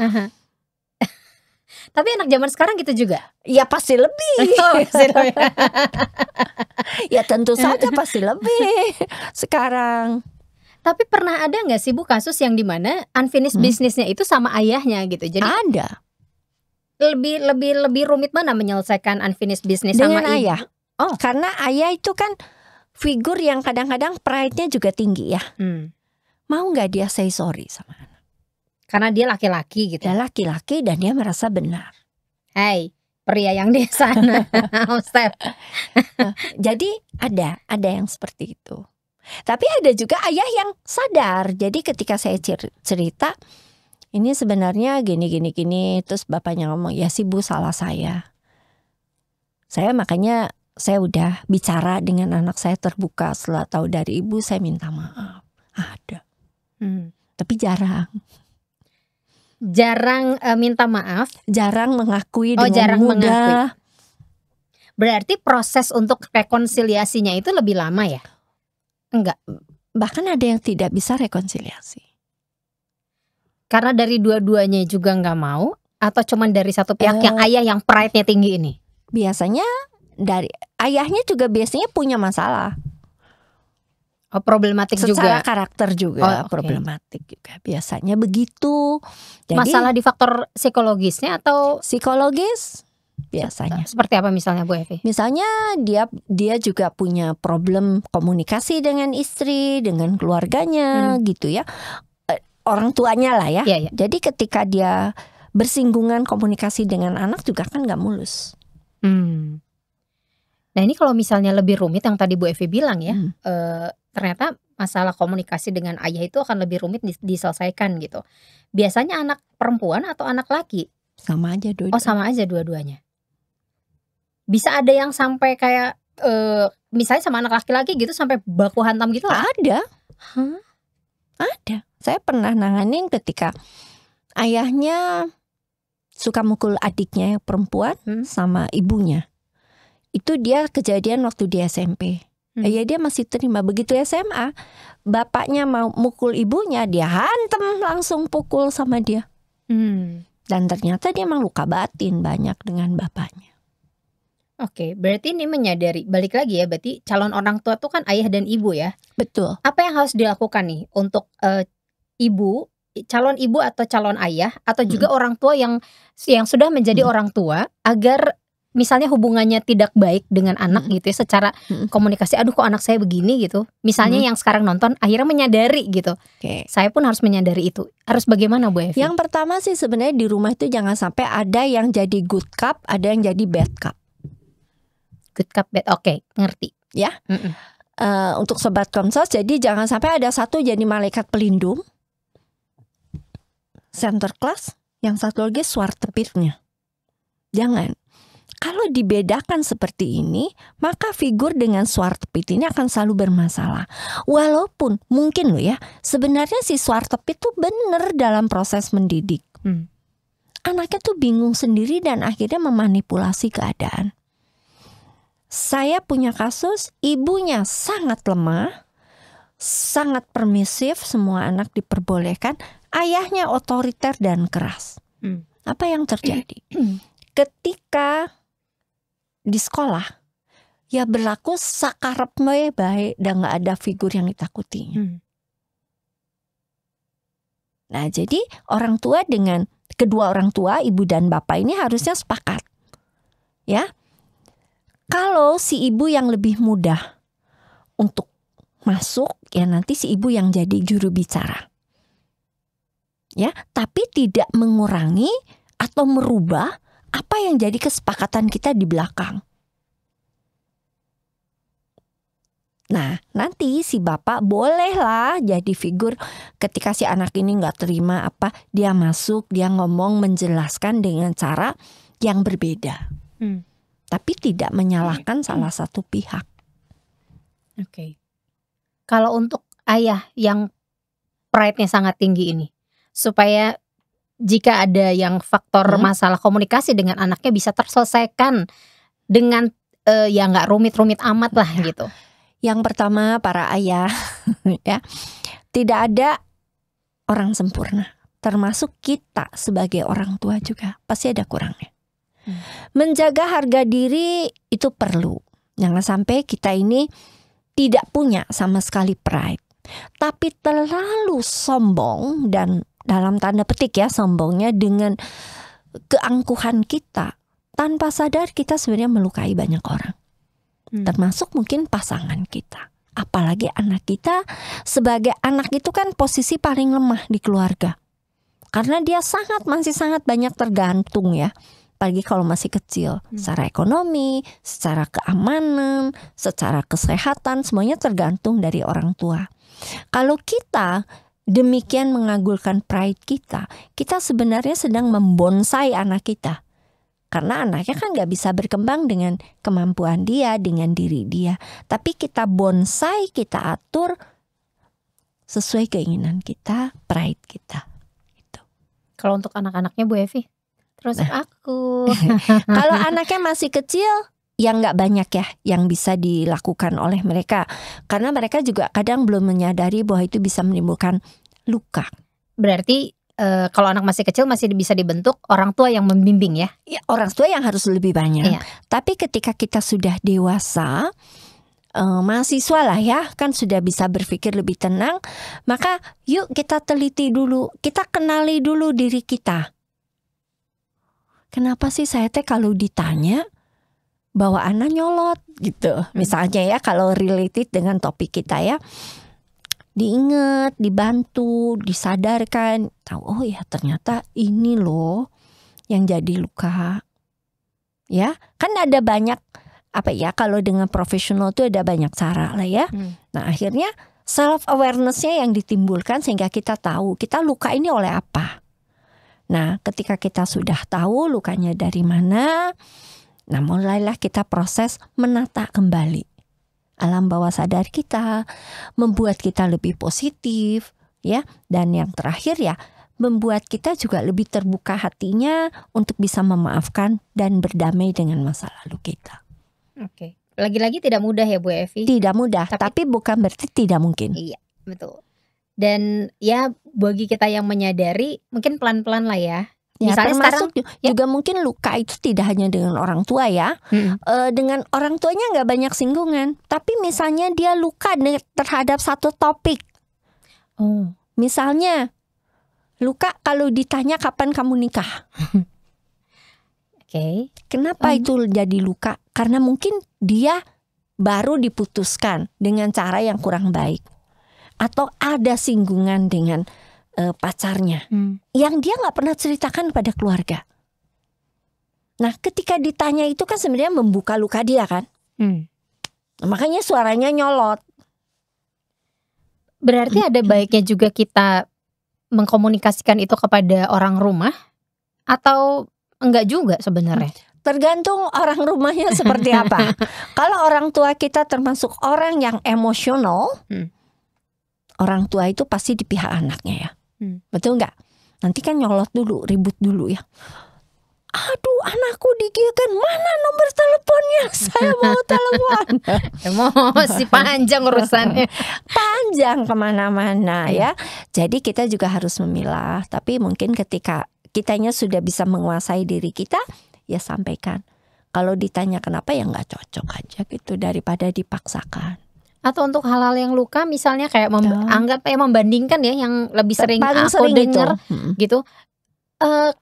[SPEAKER 1] Tapi anak zaman sekarang gitu juga.
[SPEAKER 2] Ya pasti lebih. Ya tentu saja pasti lebih sekarang.
[SPEAKER 1] Tapi pernah ada nggak sih Bu kasus yang dimana unfinished businessnya itu sama ayahnya gitu? Jadi
[SPEAKER 2] ada.
[SPEAKER 1] Lebih rumit mana menyelesaikan unfinished business
[SPEAKER 2] Dengan
[SPEAKER 1] sama
[SPEAKER 2] ayah.
[SPEAKER 1] Oh,
[SPEAKER 2] karena ayah itu kan figur yang kadang-kadang pride-nya juga tinggi ya. Mau nggak dia say sorry sama anak?
[SPEAKER 1] Karena dia laki-laki gitu.
[SPEAKER 2] Dia laki-laki dan dia merasa benar.
[SPEAKER 1] Hai, pria yang di sana.
[SPEAKER 2] Jadi ada yang seperti itu. Tapi ada juga ayah yang sadar. Jadi ketika saya cerita, ini sebenarnya gini, terus bapaknya ngomong, ya sih Bu salah saya. Makanya saya udah bicara dengan anak saya terbuka, setelah tahu dari ibu saya minta maaf. Ada. Tapi jarang
[SPEAKER 1] minta maaf,
[SPEAKER 2] jarang mengakui dengan
[SPEAKER 1] jarang
[SPEAKER 2] mudah.
[SPEAKER 1] mengakui. Berarti proses untuk rekonsiliasinya itu lebih lama ya? Enggak.
[SPEAKER 2] Bahkan ada yang tidak bisa rekonsiliasi.
[SPEAKER 1] Karena dari dua-duanya juga nggak mau, atau cuman dari satu pihak yang ayah yang pride-nya tinggi ini?
[SPEAKER 2] Biasanya dari ayahnya juga biasanya punya masalah.
[SPEAKER 1] Oh, problematik
[SPEAKER 2] secara
[SPEAKER 1] juga.
[SPEAKER 2] Secara karakter juga problematik juga. Biasanya begitu. Jadi,
[SPEAKER 1] masalah di faktor psikologisnya atau
[SPEAKER 2] psikologis? Biasanya.
[SPEAKER 1] Seperti apa misalnya Bu Evi?
[SPEAKER 2] Misalnya dia juga punya problem komunikasi dengan istri, dengan keluarganya gitu ya. Orang tuanya lah ya.
[SPEAKER 1] Yeah.
[SPEAKER 2] Jadi ketika dia bersinggungan komunikasi dengan anak juga kan gak mulus.
[SPEAKER 1] Nah ini kalau misalnya lebih rumit yang tadi Bu Evi bilang ya, ternyata masalah komunikasi dengan ayah itu akan lebih rumit diselesaikan gitu. Biasanya anak perempuan atau anak laki?
[SPEAKER 2] Sama aja dua-duanya.
[SPEAKER 1] Oh sama aja dua-duanya. Bisa ada yang sampai kayak misalnya sama anak laki-laki gitu sampai baku hantam gitu?
[SPEAKER 2] Ada. Ada. Saya pernah nanganin ketika ayahnya suka mukul adiknya yang perempuan sama ibunya. Itu dia kejadian waktu di SMP. Ya dia masih terima. Begitu SMA, bapaknya mau mukul ibunya, dia hantem langsung pukul sama dia. Dan ternyata dia emang luka batin banyak dengan bapaknya.
[SPEAKER 1] Oke, berarti ini menyadari, balik lagi ya, berarti calon orang tua tuh kan ayah dan ibu ya.
[SPEAKER 2] Betul.
[SPEAKER 1] Apa yang harus dilakukan nih untuk ibu, calon ibu atau calon ayah atau juga orang tua yang sudah menjadi orang tua agar misalnya hubungannya tidak baik dengan anak gitu ya, secara komunikasi, aduh kok anak saya begini gitu. Misalnya yang sekarang nonton akhirnya menyadari gitu. Saya pun harus menyadari itu. Harus bagaimana Bu Evi?
[SPEAKER 2] Yang pertama sih sebenarnya di rumah itu jangan sampai ada yang jadi good cup, ada yang jadi bad cup.
[SPEAKER 1] Good cup, bad, oke, ngerti.
[SPEAKER 2] Ya. Untuk sobat Komsos, jadi jangan sampai ada satu jadi malaikat pelindung, center class, yang satu lagi suar tepirnya. Jangan. Kalau dibedakan seperti ini, maka figur dengan suar tepit ini akan selalu bermasalah. Walaupun mungkin loh ya, sebenarnya si suar tepit tuh bener dalam proses mendidik. Anaknya tuh bingung sendiri dan akhirnya memanipulasi keadaan. Saya punya kasus, ibunya sangat lemah, sangat permisif, semua anak diperbolehkan. Ayahnya otoriter dan keras. Apa yang terjadi? Ketika di sekolah, ya berlaku sakarepnya baik dan gak ada figur yang ditakutinya. Nah jadi orang tua dengan kedua orang tua, ibu dan bapak ini harusnya sepakat. Ya, kalau si ibu yang lebih mudah untuk masuk, ya nanti si ibu yang jadi juru bicara. Ya, tapi tidak mengurangi atau merubah apa yang jadi kesepakatan kita di belakang. Nah, nanti si bapak bolehlah jadi figur ketika si anak ini gak terima apa, dia masuk, dia ngomong menjelaskan dengan cara yang berbeda. Tapi tidak menyalahkan salah satu pihak.
[SPEAKER 1] Oke. Kalau untuk ayah yang pride-nya sangat tinggi ini, supaya jika ada yang faktor masalah komunikasi dengan anaknya bisa terselesaikan dengan ya nggak rumit-rumit amat lah gitu.
[SPEAKER 2] Yang pertama para ayah ya, tidak ada orang sempurna, termasuk kita sebagai orang tua juga pasti ada kurangnya. Menjaga harga diri itu perlu. Jangan sampai kita ini tidak punya sama sekali pride, tapi terlalu sombong dan dalam tanda petik ya sombongnya dengan keangkuhan kita, tanpa sadar kita sebenarnya melukai banyak orang, termasuk mungkin pasangan kita. Apalagi anak kita. Sebagai anak itu kan posisi paling lemah di keluarga, karena dia masih sangat banyak tergantung ya, apalagi kalau masih kecil, secara ekonomi, secara keamanan, secara kesehatan, semuanya tergantung dari orang tua. Kalau kita demikian mengagulkan pride kita sebenarnya sedang membonsai anak kita. Karena anaknya kan gak bisa berkembang dengan kemampuan dia, dengan diri dia. Tapi kita bonsai, kita atur sesuai keinginan kita, pride kita. Gitu.
[SPEAKER 1] Kalau untuk anak-anaknya Bu Evi, terus aku.
[SPEAKER 2] Kalau anaknya masih kecil, yang gak banyak ya yang bisa dilakukan oleh mereka. Karena mereka juga kadang belum menyadari bahwa itu bisa menimbulkan luka.
[SPEAKER 1] Berarti kalau anak masih kecil masih bisa dibentuk orang tua yang membimbing ya?
[SPEAKER 2] Ya, orang tua yang harus lebih banyak. Iya. Tapi ketika kita sudah dewasa, mahasiswa lah ya, kan sudah bisa berpikir lebih tenang, maka yuk kita teliti dulu, kita kenali dulu diri kita. Kenapa sih saya kalau ditanya bawaannya nyolot gitu. Misalnya ya, kalau related dengan topik kita ya, diingat, dibantu, disadarkan, tahu oh ya ternyata ini loh yang jadi luka. Ya, kan ada banyak apa ya, kalau dengan profesional tuh ada banyak cara lah ya. Nah, akhirnya self awareness-nya yang ditimbulkan sehingga kita tahu kita luka ini oleh apa. Nah, ketika kita sudah tahu lukanya dari mana, nah mulailah kita proses menata kembali alam bawah sadar kita, membuat kita lebih positif ya, dan yang terakhir ya membuat kita juga lebih terbuka hatinya untuk bisa memaafkan dan berdamai dengan masa lalu kita.
[SPEAKER 1] Oke. Lagi-lagi tidak mudah ya Bu Evi.
[SPEAKER 2] Tidak mudah, tapi bukan berarti tidak mungkin.
[SPEAKER 1] Iya, betul. Dan ya bagi kita yang menyadari mungkin pelan-pelan lah ya.
[SPEAKER 2] Ya,
[SPEAKER 1] misalnya
[SPEAKER 2] termasuk
[SPEAKER 1] sekarang
[SPEAKER 2] juga mungkin luka itu tidak hanya dengan orang tua ya. Dengan orang tuanya nggak banyak singgungan, tapi misalnya dia luka terhadap satu topik. Misalnya luka kalau ditanya kapan kamu nikah.
[SPEAKER 1] Oke.
[SPEAKER 2] Kenapa itu jadi luka? Karena mungkin dia baru diputuskan dengan cara yang kurang baik, atau ada singgungan dengan pacarnya yang dia nggak pernah ceritakan pada keluarga. Nah, ketika ditanya itu kan sebenarnya membuka luka dia kan. Makanya suaranya nyolot.
[SPEAKER 1] Berarti ada baiknya juga kita mengkomunikasikan itu kepada orang rumah atau enggak juga sebenarnya?
[SPEAKER 2] Tergantung orang rumahnya seperti apa. Kalau orang tua kita termasuk orang yang emosional, orang tua itu pasti di pihak anaknya ya. Betul nggak? Nanti kan nyolot dulu, ribut dulu ya. Aduh, anakku digigit, mana nomor teleponnya? Saya mau telepon.
[SPEAKER 1] Emosi panjang urusannya.
[SPEAKER 2] Panjang kemana-mana ya. Jadi kita juga harus memilah. Tapi mungkin ketika kitanya sudah bisa menguasai diri kita, ya sampaikan. Kalau ditanya kenapa ya nggak cocok aja gitu daripada dipaksakan.
[SPEAKER 1] Atau untuk hal-hal yang luka misalnya kayak anggap membandingkan ya yang lebih sering
[SPEAKER 2] Paling
[SPEAKER 1] aku
[SPEAKER 2] sering
[SPEAKER 1] dengar gitu.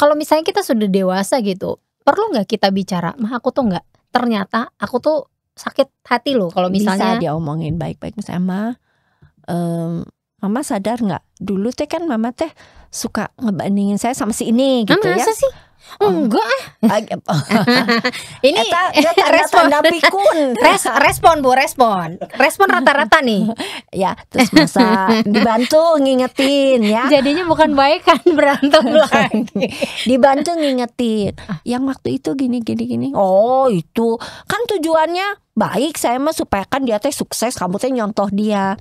[SPEAKER 1] Kalau misalnya kita sudah dewasa gitu, perlu nggak kita bicara? Mah aku tuh nggak, ternyata aku tuh sakit hati loh kalau misalnya.
[SPEAKER 2] Bisa diomongin baik-baik misalnya, Mama sadar nggak? Dulu teh kan Mama teh suka ngebandingin saya sama si ini gitu ya.
[SPEAKER 1] Masa sih? Enggak. Ini
[SPEAKER 2] tanda pikun.
[SPEAKER 1] Respon Bu, respon rata-rata nih.
[SPEAKER 2] Ya, terus masa dibantu ngingetin ya.
[SPEAKER 1] Jadinya bukan baik kan, berantem lagi.
[SPEAKER 2] Dibantu ngingetin. Yang waktu itu gini. Oh itu kan tujuannya baik, saya mah supaya kan dia teh sukses, kamu teh nyontoh dia.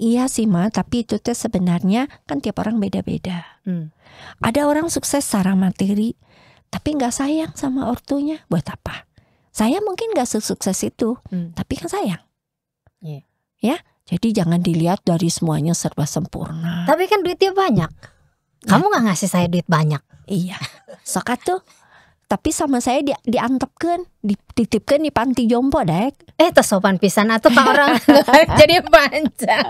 [SPEAKER 2] Iya sih Ma, tapi itu teh sebenarnya kan tiap orang beda-beda. Ada orang sukses secara materi, tapi nggak sayang sama ortunya, buat apa? Saya mungkin nggak sesukses itu, tapi kan sayang. Ya, jadi jangan dilihat dari semuanya serba sempurna.
[SPEAKER 1] Tapi kan duitnya banyak. Kamu nggak ngasih saya duit banyak.
[SPEAKER 2] Iya, sokat tuh. Tapi sama saya diantepkan, dititipkan di panti jompo dek.
[SPEAKER 1] Tes sopan pisan atau orang jadi panjang.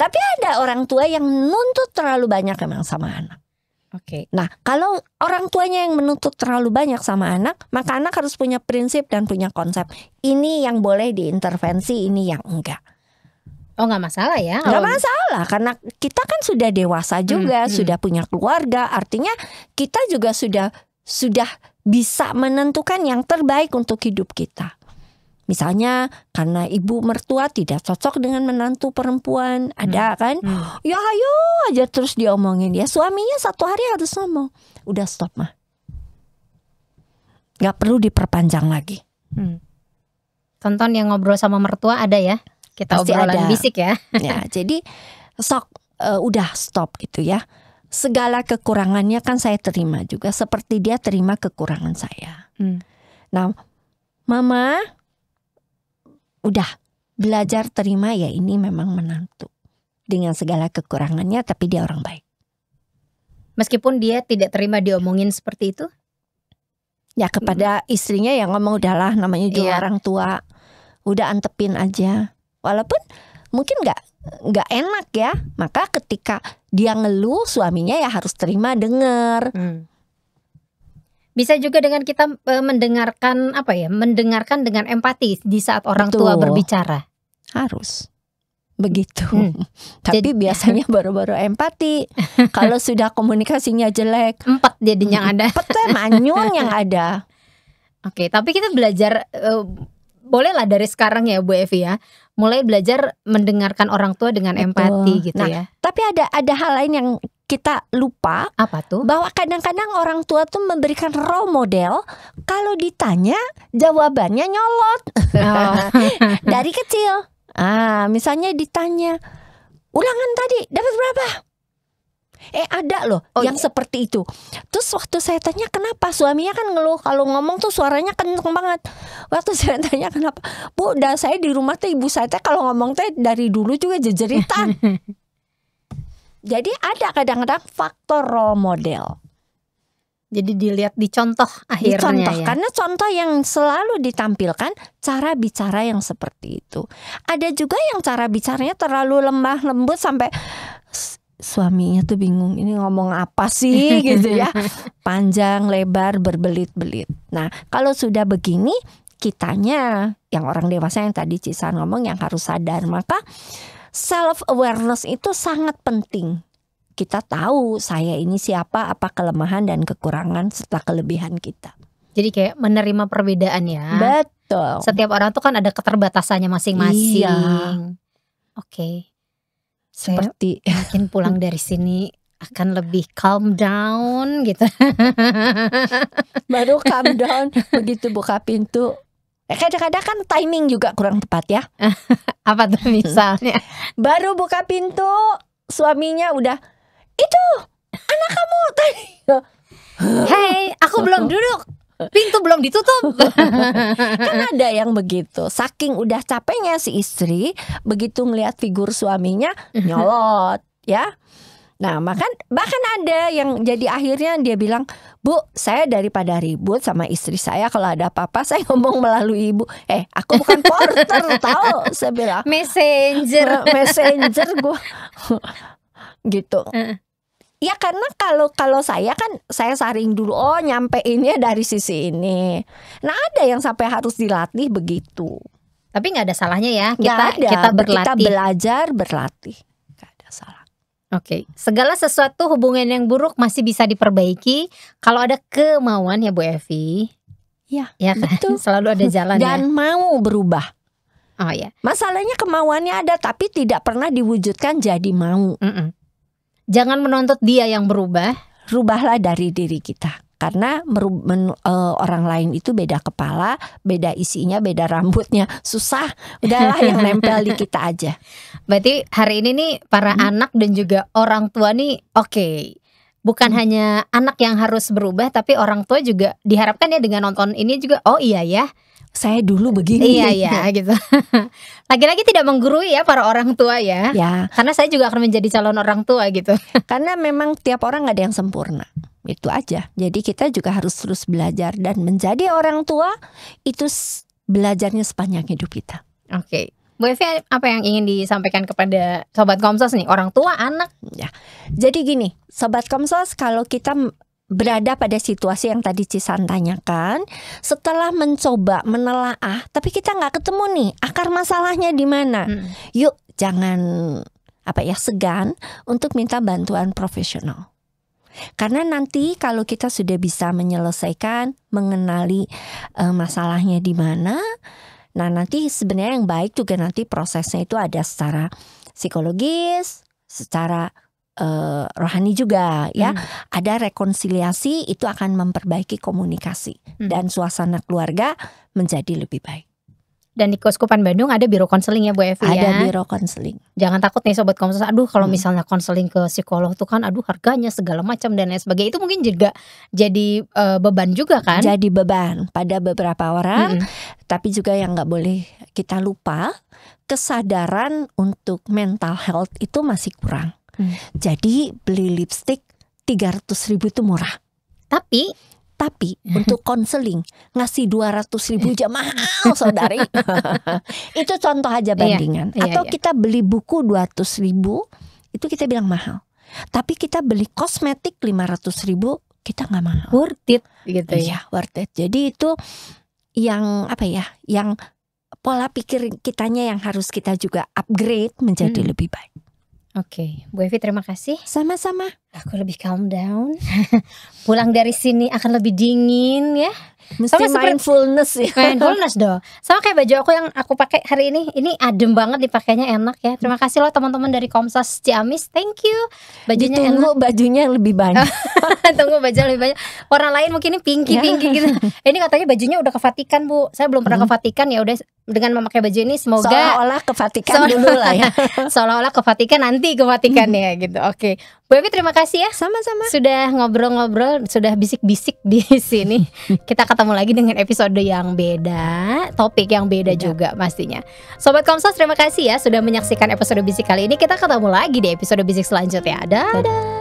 [SPEAKER 2] Tapi ada orang tua yang nuntut terlalu banyak emang sama anak.
[SPEAKER 1] Oke.
[SPEAKER 2] Nah, kalau orang tuanya yang menuntut terlalu banyak sama anak, maka anak harus punya prinsip dan punya konsep. Ini yang boleh diintervensi, ini yang enggak.
[SPEAKER 1] Oh, nggak masalah ya?
[SPEAKER 2] Nggak masalah, karena kita kan sudah dewasa juga, sudah punya keluarga. Artinya kita juga sudah bisa menentukan yang terbaik untuk hidup kita. Misalnya karena ibu mertua tidak cocok dengan menantu perempuan, ada kan? Ya ayo aja terus diomongin. Ya suaminya satu hari harus ngomong, udah stop mah, nggak perlu diperpanjang lagi.
[SPEAKER 1] Tonton yang ngobrol sama mertua ada ya? Kita
[SPEAKER 2] Pasti
[SPEAKER 1] obrolan
[SPEAKER 2] ada.
[SPEAKER 1] bisik ya.
[SPEAKER 2] Ya jadi udah stop gitu ya. Segala kekurangannya kan saya terima juga, seperti dia terima kekurangan saya. Nah, Mama udah belajar terima ya, ini memang menantu dengan segala kekurangannya, tapi dia orang baik.
[SPEAKER 1] Meskipun dia tidak terima diomongin seperti itu?
[SPEAKER 2] Ya kepada istrinya yang ngomong, udahlah namanya juga orang tua, udah antepin aja. Walaupun mungkin nggak enak ya, maka ketika dia ngeluh suaminya ya harus terima denger.
[SPEAKER 1] Bisa juga dengan kita mendengarkan mendengarkan dengan empati di saat orang tua berbicara.
[SPEAKER 2] Harus begitu. Tapi biasanya baru-baru empati. Kalau sudah komunikasinya jelek,
[SPEAKER 1] empat jadinya ada.
[SPEAKER 2] Manyun yang ada.
[SPEAKER 1] Oke, tapi kita belajar bolehlah dari sekarang ya Bu Evi ya, mulai belajar mendengarkan orang tua dengan empati gitu ya.
[SPEAKER 2] Tapi ada hal lain yang kita lupa.
[SPEAKER 1] Apa tuh?
[SPEAKER 2] Bahwa kadang-kadang orang tua tuh memberikan role model, kalau ditanya jawabannya nyolot. Dari kecil. Misalnya ditanya, ulangan tadi dapat berapa? Ada loh yang seperti itu. Terus waktu saya tanya kenapa, suaminya kan ngeluh kalau ngomong tuh suaranya kenceng banget. Waktu saya tanya kenapa, Bu, saya di rumah tuh ibu saya kalau ngomong tuh dari dulu juga jejeritan. Jadi ada kadang-kadang faktor role model.
[SPEAKER 1] Jadi dilihat, dicontoh akhirnya ya.
[SPEAKER 2] Karena contoh yang selalu ditampilkan cara bicara yang seperti itu. Ada juga yang cara bicaranya terlalu lemah lembut sampai suaminya tuh bingung, ini ngomong apa sih gitu ya. Panjang, lebar, berbelit-belit. Nah, kalau sudah begini, kitanya yang orang dewasa yang tadi Cisan ngomong yang harus sadar. Maka self awareness itu sangat penting. Kita tahu saya ini siapa, apa kelemahan dan kekurangan serta kelebihan kita.
[SPEAKER 1] Jadi kayak menerima perbedaan ya.
[SPEAKER 2] Betul.
[SPEAKER 1] Setiap orang tuh kan ada keterbatasannya masing-masing.
[SPEAKER 2] Iya.
[SPEAKER 1] Oke. Saya
[SPEAKER 2] Seperti
[SPEAKER 1] mungkin pulang dari sini akan lebih calm down gitu.
[SPEAKER 2] baru calm down begitu buka pintu. Kadang-kadang kan timing juga kurang tepat ya.
[SPEAKER 1] Apa tuh misalnya?
[SPEAKER 2] Baru buka pintu, suaminya udah, itu anak kamu tadi.
[SPEAKER 1] Hey, aku belum duduk. Pintu belum ditutup.
[SPEAKER 2] Kan ada yang begitu. Saking udah capeknya si istri, begitu ngelihat figur suaminya nyolot ya. Nah, bahkan ada yang jadi akhirnya dia bilang, "Bu, saya daripada ribut sama istri saya, kalau ada apa-apa saya ngomong melalui ibu. Aku bukan porter tahu." Saya bilang,
[SPEAKER 1] Messenger.
[SPEAKER 2] messenger gue gitu. Ya karena kalau saya kan saya saring dulu, oh nyampe ini dari sisi ini. Nah, ada yang sampai harus dilatih begitu.
[SPEAKER 1] Tapi nggak ada salahnya ya
[SPEAKER 2] Nggak ada.
[SPEAKER 1] kita berlatih.
[SPEAKER 2] Kita belajar berlatih. Nggak ada salah.
[SPEAKER 1] Oke, segala sesuatu hubungan yang buruk masih bisa diperbaiki kalau ada kemauan ya Bu Evi.
[SPEAKER 2] Ya
[SPEAKER 1] kan?
[SPEAKER 2] betul.
[SPEAKER 1] Selalu ada jalan
[SPEAKER 2] Dan mau berubah.
[SPEAKER 1] Oh ya.
[SPEAKER 2] Masalahnya kemauannya ada tapi tidak pernah diwujudkan jadi mau.
[SPEAKER 1] Jangan menuntut dia yang berubah.
[SPEAKER 2] Rubahlah dari diri kita. Karena orang lain itu beda kepala, beda isinya, beda rambutnya. Susah, udahlah yang nempel di kita aja.
[SPEAKER 1] Berarti hari ini nih para anak dan juga orang tua nih oke. Bukan hanya anak yang harus berubah, tapi orang tua juga diharapkan ya dengan nonton ini juga, oh iya ya,
[SPEAKER 2] saya dulu begini.
[SPEAKER 1] Iya gitu. Lagi-lagi tidak menggurui ya para orang tua ya. Karena saya juga akan menjadi calon orang tua gitu.
[SPEAKER 2] Karena memang tiap orang gak ada yang sempurna. Itu aja. Jadi kita juga harus terus belajar. Dan menjadi orang tua itu belajarnya sepanjang hidup kita.
[SPEAKER 1] Oke. Bu Evi, apa yang ingin disampaikan kepada Sobat Komsos nih? Orang tua, anak
[SPEAKER 2] ya. Jadi gini, Sobat Komsos, kalau kita berada pada situasi yang tadi Cisan tanyakan, setelah mencoba menelaah, tapi kita nggak ketemu nih akar masalahnya di mana. Yuk jangan segan untuk minta bantuan profesional. Karena nanti kalau kita sudah bisa menyelesaikan, mengenali masalahnya di mana, nah nanti sebenarnya yang baik juga nanti prosesnya itu ada secara psikologis, secara rohani juga ya. Ada rekonsiliasi, itu akan memperbaiki komunikasi dan suasana keluarga menjadi lebih baik.
[SPEAKER 1] Dan di Keuskupan Bandung ada biro konseling ya Bu Evi ya.
[SPEAKER 2] Ada biro konseling.
[SPEAKER 1] Jangan takut nih Sobat Komsos, aduh kalau misalnya konseling ke psikolog tuh kan aduh harganya segala macam dan lain sebagainya. Itu mungkin juga jadi beban juga kan.
[SPEAKER 2] Jadi beban pada beberapa orang. Tapi juga yang gak boleh kita lupa, kesadaran untuk mental health itu masih kurang. Jadi beli lipstick 300.000 itu murah. Tapi untuk konseling ngasih 200.000 aja mahal saudari. Itu contoh aja bandingan. Atau kita beli buku 200.000 itu kita bilang mahal. Tapi kita beli kosmetik 500.000 kita gak mahal.
[SPEAKER 1] Worth it gitu ya.
[SPEAKER 2] Iya, worth it. Jadi itu yang yang pola pikir kitanya yang harus kita juga upgrade menjadi lebih baik.
[SPEAKER 1] Oke, Bu Evi terima kasih.
[SPEAKER 2] Sama-sama.
[SPEAKER 1] Aku lebih calm down. Pulang dari sini akan lebih dingin ya.
[SPEAKER 2] Mesti mindfulness ya.
[SPEAKER 1] Mindfulness dong. Sama kayak baju aku yang aku pakai hari ini. Ini adem banget dipakainya, enak ya. Terima kasih loh teman-teman dari Komsos Ciamis. Thank you. Bajunya
[SPEAKER 2] ditunggu enak. Bajunya yang lebih banyak.
[SPEAKER 1] Tunggu baju lebih banyak. Warna lain mungkin ini pinky gitu. Ini katanya bajunya udah ke Vatikan Bu. Saya belum pernah ke Vatikan, ya udah dengan memakai baju ini semoga
[SPEAKER 2] seolah-olah ke Vatikan dulu lah ya.
[SPEAKER 1] Seolah-olah ke Vatikan, nanti ke Vatikan ya gitu. Oke. Bu Evi terima kasih ya.
[SPEAKER 2] Sama-sama.
[SPEAKER 1] Sudah ngobrol-ngobrol, sudah bisik-bisik di sini. Kita ketemu lagi dengan episode yang beda, topik yang beda juga pastinya. Sobat Komsos terima kasih ya sudah menyaksikan episode bisik kali ini. Kita ketemu lagi di episode bisik selanjutnya. Dadah.